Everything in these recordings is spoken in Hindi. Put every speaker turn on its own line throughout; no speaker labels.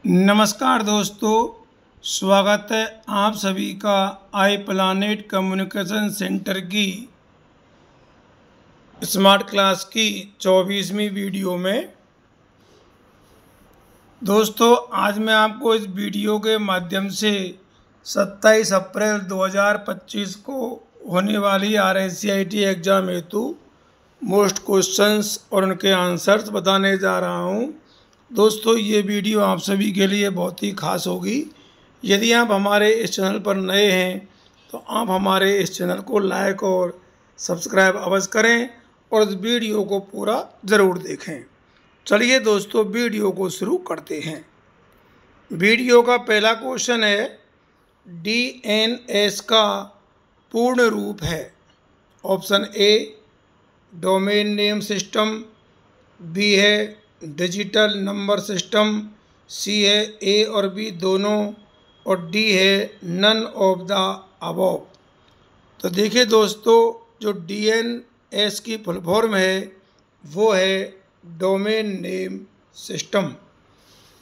नमस्कार दोस्तों, स्वागत है आप सभी का आई प्लानेट कम्युनिकेशन सेंटर की स्मार्ट क्लास की 24वीं वीडियो में। दोस्तों, आज मैं आपको इस वीडियो के माध्यम से 27 अप्रैल 2025 को होने वाली RSCIT एग्ज़ाम हेतु मोस्ट क्वेश्चंस और उनके आंसर्स बताने जा रहा हूं। दोस्तों, ये वीडियो आप सभी के लिए बहुत ही खास होगी। यदि आप हमारे इस चैनल पर नए हैं तो आप हमारे इस चैनल को लाइक और सब्सक्राइब अवश्य करें और इस वीडियो को पूरा ज़रूर देखें। चलिए दोस्तों, वीडियो को शुरू करते हैं। वीडियो का पहला क्वेश्चन है, DNS का पूर्ण रूप है। Option A domain name system, B है डिजिटल नंबर सिस्टम, सी है ए और बी दोनों, और डी है नन ऑफ द अबव। तो देखिए दोस्तों, जो DNS की फुल फॉर्म है वो है डोमेन नेम सिस्टम,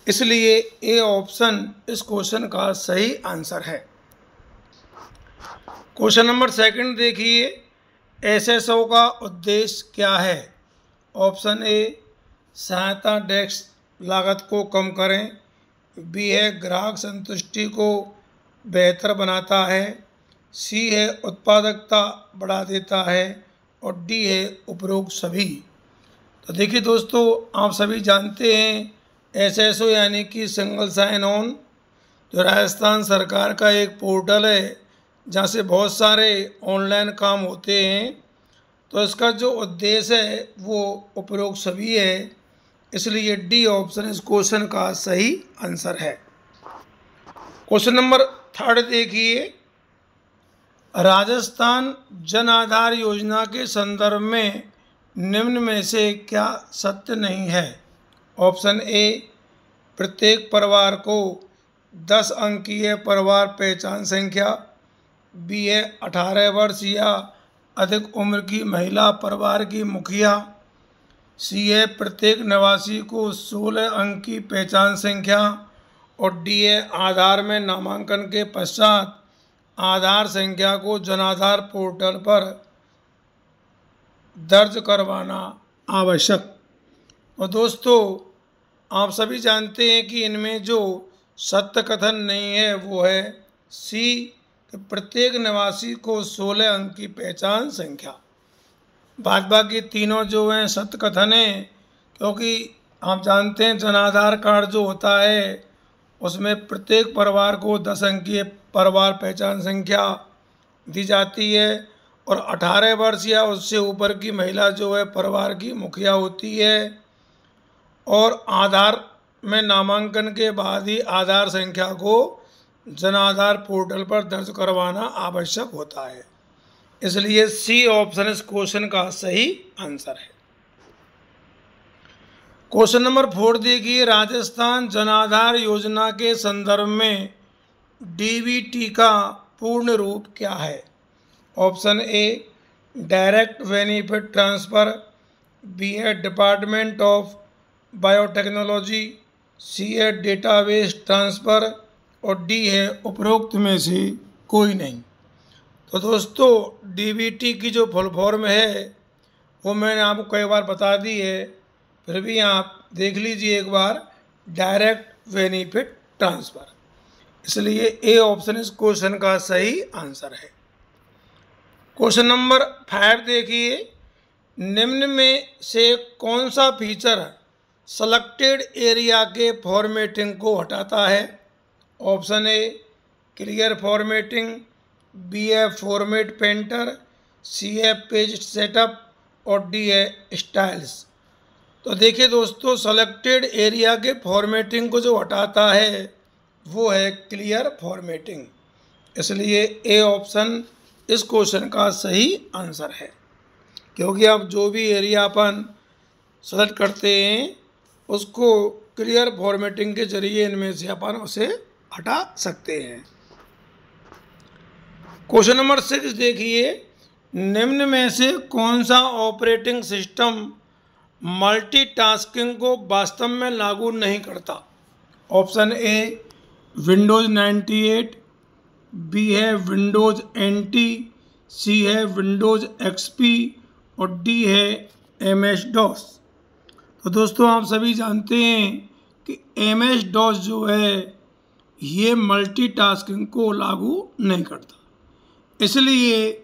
इसलिए ए ऑप्शन इस क्वेश्चन का सही आंसर है। क्वेश्चन नंबर सेकंड देखिए, SSO का उद्देश्य क्या है। ऑप्शन ए सहायता डेस्क लागत को कम करें, बी है ग्राहक संतुष्टि को बेहतर बनाता है, सी है उत्पादकता बढ़ा देता है, और डी है उपरोक्त सभी। तो देखिए दोस्तों, आप सभी जानते हैं SSO यानी कि सिंगल साइन ऑन, जो राजस्थान सरकार का एक पोर्टल है जहाँ से बहुत सारे ऑनलाइन काम होते हैं। तो इसका जो उद्देश्य है वो उपरोक्त सभी है, इसलिए डी ऑप्शन इस क्वेश्चन का सही आंसर है। क्वेश्चन नंबर थर्ड देखिए, राजस्थान जन आधार योजना के संदर्भ में निम्न में से क्या सत्य नहीं है। ऑप्शन ए प्रत्येक परिवार को 10 अंकीय परिवार पहचान संख्या, बी है 18 वर्ष या अधिक उम्र की महिला परिवार की मुखिया, सी है प्रत्येक निवासी को 16 अंक की पहचान संख्या, और डी है आधार में नामांकन के पश्चात आधार संख्या को जनाधार पोर्टल पर दर्ज करवाना आवश्यक। और दोस्तों, आप सभी जानते हैं कि इनमें जो सत्य कथन नहीं है वो है सी, कि प्रत्येक निवासी को 16 अंक की पहचान संख्या। बाद बाकी तीनों जो हैं सत्य कथन है, क्योंकि आप जानते हैं जनाधार कार्ड जो होता है उसमें प्रत्येक परिवार को 10 अंकीय परिवार पहचान संख्या दी जाती है, और 18 वर्ष या उससे ऊपर की महिला जो है परिवार की मुखिया होती है, और आधार में नामांकन के बाद ही आधार संख्या को जनाधार पोर्टल पर दर्ज करवाना आवश्यक होता है, इसलिए सी ऑप्शन इस क्वेश्चन का सही आंसर है। क्वेश्चन नंबर 4 देखिए, राजस्थान जनाधार योजना के संदर्भ में DBT का पूर्ण रूप क्या है। Option A direct benefit transfer, B है डिपार्टमेंट ऑफ बायोटेक्नोलॉजी, सी है डेटाबेस ट्रांसफ़र, और डी है उपरोक्त में से कोई नहीं। तो दोस्तों, DBT की जो फुल फॉर्म है वो मैंने आपको कई बार बता दी है, फिर भी आप देख लीजिए एक बार, डायरेक्ट बेनिफिट ट्रांसफ़र, इसलिए ए ऑप्शन इस क्वेश्चन का सही आंसर है। क्वेश्चन नंबर 5 देखिए, निम्न में से कौन सा फीचर सेलेक्टेड एरिया के फॉर्मेटिंग को हटाता है। Option A clear formatting, B है फॉर्मेट पेंटर, सी है पेज सेटअप, और डी है स्टाइल्स। तो देखिए दोस्तों, सेलेक्टेड एरिया के फॉर्मेटिंग को जो हटाता है वो है क्लियर फॉर्मेटिंग, इसलिए ए ऑप्शन इस क्वेश्चन का सही आंसर है, क्योंकि आप जो भी एरिया अपन सेलेक्ट करते हैं उसको क्लियर फॉर्मेटिंग के जरिए इनमें से अपन उसे हटा सकते हैं। क्वेश्चन नंबर 6 देखिए, निम्न में से कौन सा ऑपरेटिंग सिस्टम मल्टीटास्किंग को वास्तव में लागू नहीं करता। ऑप्शन ए विंडोज़ 98, बी है विंडोज़ NT, सी है विंडोज़ XP और डी है MS-DOS। तो दोस्तों आप सभी जानते हैं कि MS-DOS जो है ये मल्टीटास्किंग को लागू नहीं करता, इसलिए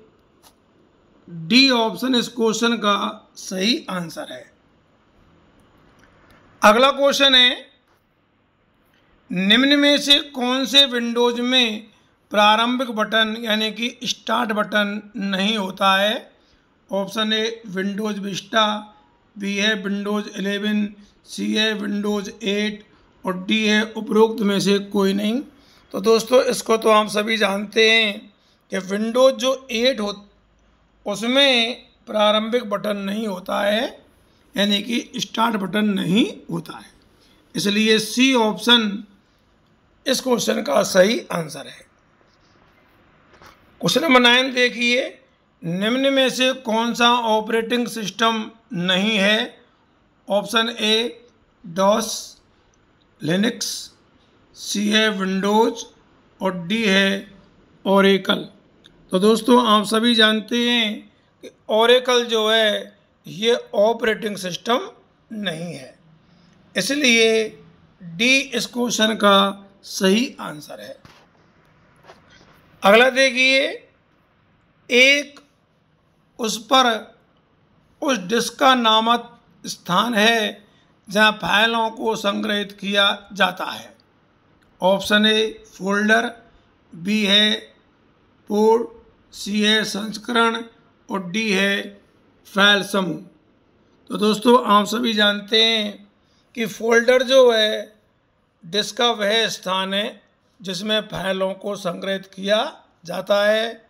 डी ऑप्शन इस क्वेश्चन का सही आंसर है। अगला क्वेश्चन है, निम्न में से कौन से विंडोज में प्रारंभिक बटन यानी कि स्टार्ट बटन नहीं होता है? Option A Windows Vista, B है विंडोज 11, सी है विंडोज 8 और डी है उपरोक्त में से कोई नहीं। तो दोस्तों इसको तो आप सभी जानते हैं कि विंडोज जो 8 हो उसमें प्रारंभिक बटन नहीं होता है, यानी कि स्टार्ट बटन नहीं होता है, इसलिए सी ऑप्शन इस क्वेश्चन का सही आंसर है। क्वेश्चन नंबर 9 देखिए, निम्न में से कौन सा ऑपरेटिंग सिस्टम नहीं है? ऑप्शन ए डॉस लिनक्स, सी है विंडोज और डी है ओरेकल। तो दोस्तों आप सभी जानते हैं कि ओरेकल जो है ये ऑपरेटिंग सिस्टम नहीं है, इसलिए डी इस क्वेश्चन का सही आंसर है। अगला देखिए, एक उस डिस्क का नामक स्थान है जहां फाइलों को संग्रहित किया जाता है। ऑप्शन ए फोल्डर, बी है पोर्ट, सी है संस्करण और डी है फाइल समूह। तो दोस्तों आप सभी जानते हैं कि फोल्डर जो है डिस्क का वह स्थान है जिसमें फाइलों को संग्रहित किया जाता है,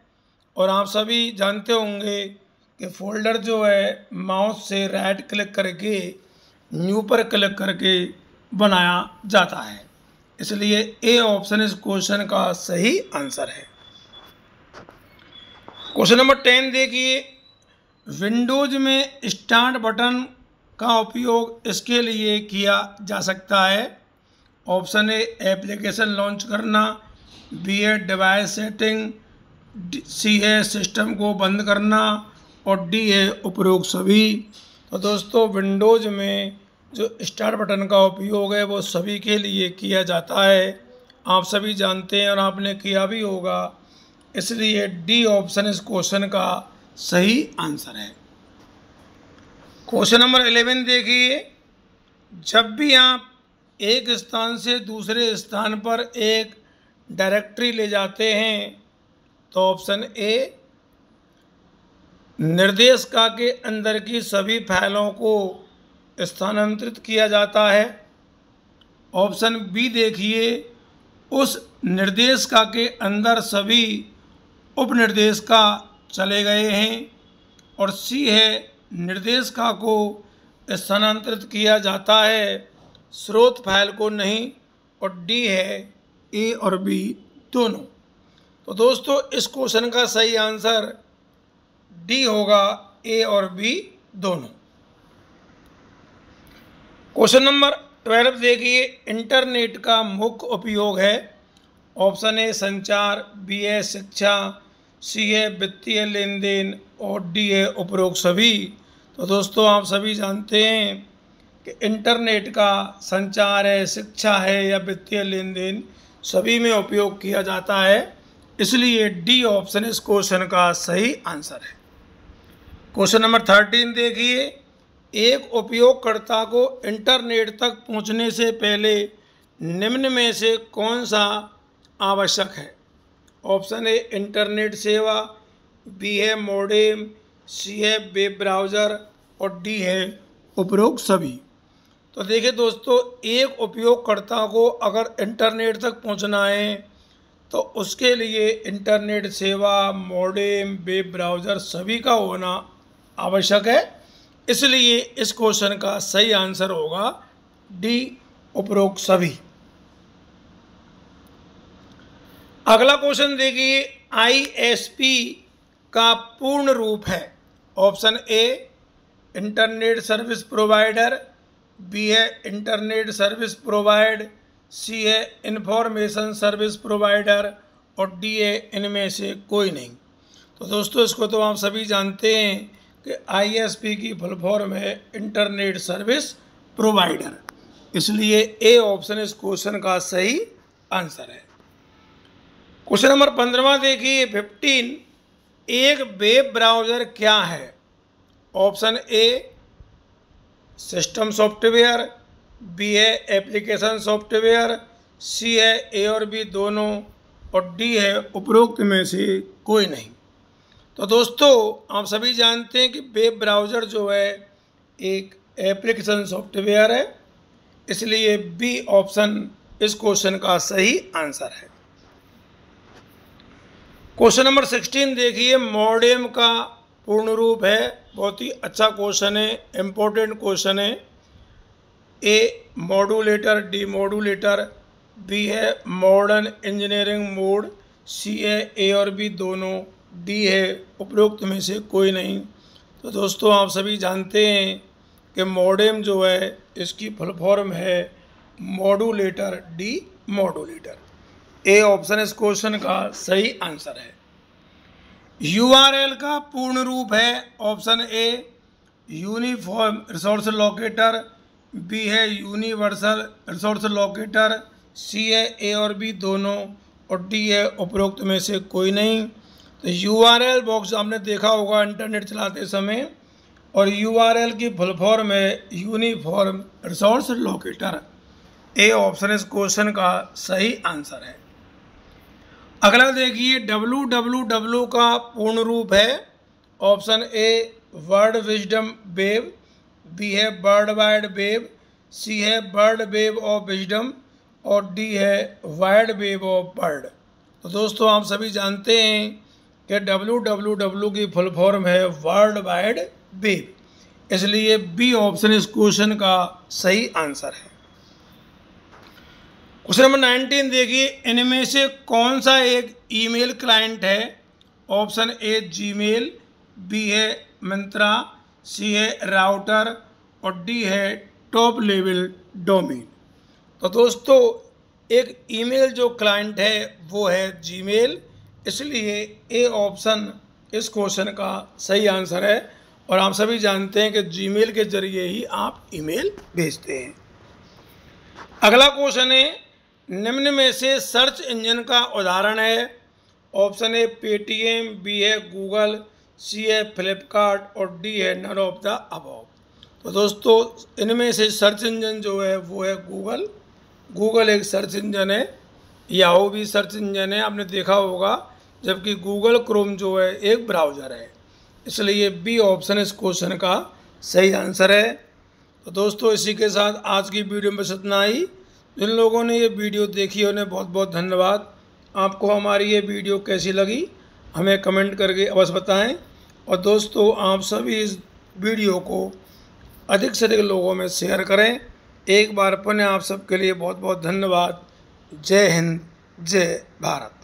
और आप सभी जानते होंगे कि फोल्डर जो है माउस से राइट क्लिक करके न्यू पर क्लिक करके बनाया जाता है, इसलिए ए ऑप्शन इस क्वेश्चन का सही आंसर है। क्वेश्चन नंबर 10 देखिए, विंडोज में स्टार्ट बटन का उपयोग इसके लिए किया जा सकता है। ऑप्शन ए एप्लीकेशन लॉन्च करना, बी है डिवाइस सेटिंग, सी है सिस्टम को बंद करना और डी है उपरोक्त सभी। तो दोस्तों विंडोज में जो स्टार्ट बटन का उपयोग है वो सभी के लिए किया जाता है, आप सभी जानते हैं और आपने किया भी होगा, इसलिए डी ऑप्शन इस क्वेश्चन का सही आंसर है। क्वेश्चन नंबर 11 देखिए, जब भी आप एक स्थान से दूसरे स्थान पर एक डायरेक्टरी ले जाते हैं तो ऑप्शन ए निर्देशिका के अंदर की सभी फाइलों को स्थानांतरित किया जाता है। ऑप्शन बी देखिए, उस निर्देशिका के अंदर सभी उपनिर्देशिका चले गए हैं, और सी है निर्देशिका को स्थानांतरित किया जाता है स्रोत फाइल को नहीं, और डी है ए और बी दोनों। तो दोस्तों इस क्वेश्चन का सही आंसर डी होगा, ए और बी दोनों। क्वेश्चन नंबर 12 देखिए, इंटरनेट का मुख्य उपयोग है। ऑप्शन ए संचार, बी है शिक्षा, सी है वित्तीय लेन देन और डी है उपरोक्त सभी। तो दोस्तों आप सभी जानते हैं कि इंटरनेट का संचार है, शिक्षा है या वित्तीय लेन देन सभी में उपयोग किया जाता है, इसलिए डी ऑप्शन इस क्वेश्चन का सही आंसर है। क्वेश्चन नंबर 13 देखिए, एक उपयोगकर्ता को इंटरनेट तक पहुंचने से पहले निम्न में से कौन सा आवश्यक है? ऑप्शन ए इंटरनेट सेवा, बी है मॉडेम, सी है वेब ब्राउज़र और डी है उपरोक्त सभी। तो देखिए दोस्तों, एक उपयोगकर्ता को अगर इंटरनेट तक पहुंचना है तो उसके लिए इंटरनेट सेवा, मॉडेम, वेब ब्राउज़र सभी का होना आवश्यक है, इसलिए इस क्वेश्चन का सही आंसर होगा डी उपरोक्त सभी। अगला क्वेश्चन देखिए, ISP का पूर्ण रूप है। Option A internet service provider, B है इंटरनेट सर्विस प्रोवाइड, सी है इंफॉर्मेशन सर्विस प्रोवाइडर और डी है इनमें से कोई नहीं। तो दोस्तों इसको तो आप सभी जानते हैं कि ISP की फुल फॉर्म है इंटरनेट सर्विस प्रोवाइडर, इसलिए ए ऑप्शन इस क्वेश्चन का सही आंसर है। क्वेश्चन नंबर 15 देखिए 15, एक वेब ब्राउज़र क्या है? Option A system software, B है एप्लीकेशन सॉफ्टवेयर, सी है ए और बी दोनों, और डी है उपरोक्त में से कोई नहीं। तो दोस्तों आप सभी जानते हैं कि वेब ब्राउज़र जो है एक एप्लीकेशन सॉफ्टवेयर है, इसलिए बी ऑप्शन इस क्वेश्चन का सही आंसर है। क्वेश्चन नंबर 16 देखिए, मॉडेम का पूर्ण रूप है, बहुत ही अच्छा क्वेश्चन है, इम्पोर्टेंट क्वेश्चन है। A modulator, demodulator, B है मॉडर्न इंजीनियरिंग मोड, सी है ए और बी दोनों, डी है उपरोक्त में से कोई नहीं। तो दोस्तों आप सभी जानते हैं कि मॉडेम जो है इसकी फुल फॉर्म है modulator, demodulator. A option इस क्वेश्चन का सही आंसर है। URL का पूर्ण रूप है, option A uniform resource locator, B है यूनिवर्सल रिसोर्स लोकेटर, सी है ए और बी दोनों, और डी है उपरोक्त में से कोई नहीं। तो URL बॉक्स आपने देखा होगा इंटरनेट चलाते समय, और URL की फुल फॉर्म है यूनिफॉर्म रिसोर्स लोकेटर। ए ऑप्शन इस क्वेश्चन का सही आंसर है। अगला देखिए www का पूर्ण रूप है, option A world wisdom web, B है वर्ल्ड वाइड वेब, सी है वर्ल्ड वेब ऑफ विजडम, और डी है वाइड वेब ऑफ वर्ल्ड। तो दोस्तों आप सभी जानते हैं कि www की फुल फॉर्म है वर्ल्ड वाइड वेब, इसलिए बी ऑप्शन इस क्वेश्चन का सही आंसर है। क्वेश्चन नंबर 19 देखिए, इनमें से कौन सा एक ईमेल क्लाइंट है? ऑप्शन ए जीमेल, बी है मिंत्रा, सी है राउटर, और डी है टॉप लेवल डोमेन। तो दोस्तों एक ईमेल जो क्लाइंट है वो है जीमेल, इसलिए ए ऑप्शन इस क्वेश्चन का सही आंसर है। और आप सभी जानते हैं कि जीमेल के जरिए ही आप ईमेल भेजते हैं। अगला क्वेश्चन है, निम्न में से सर्च इंजन का उदाहरण है? ऑप्शन ए पेटीएम, बी है गूगल, सी है फ्लिपकार्ट, और डी है नन ऑफ द अबव। तो दोस्तों इनमें से सर्च इंजन जो है वो है गूगल। गूगल एक सर्च इंजन है, याहू भी सर्च इंजन है, आपने देखा होगा, जबकि गूगल क्रोम जो है एक ब्राउज़र है, इसलिए बी ऑप्शन इस क्वेश्चन का सही आंसर है। तो दोस्तों इसी के साथ आज की वीडियो में बस इतना ही। जिन लोगों ने ये वीडियो देखी उन्हें बहुत बहुत धन्यवाद। आपको हमारी ये वीडियो कैसी लगी हमें कमेंट करके अवश्य बताएं, और दोस्तों आप सभी इस वीडियो को अधिक से अधिक लोगों में शेयर करें। एक बार पुनः आप सबके लिए बहुत बहुत धन्यवाद। जय हिंद, जय भारत।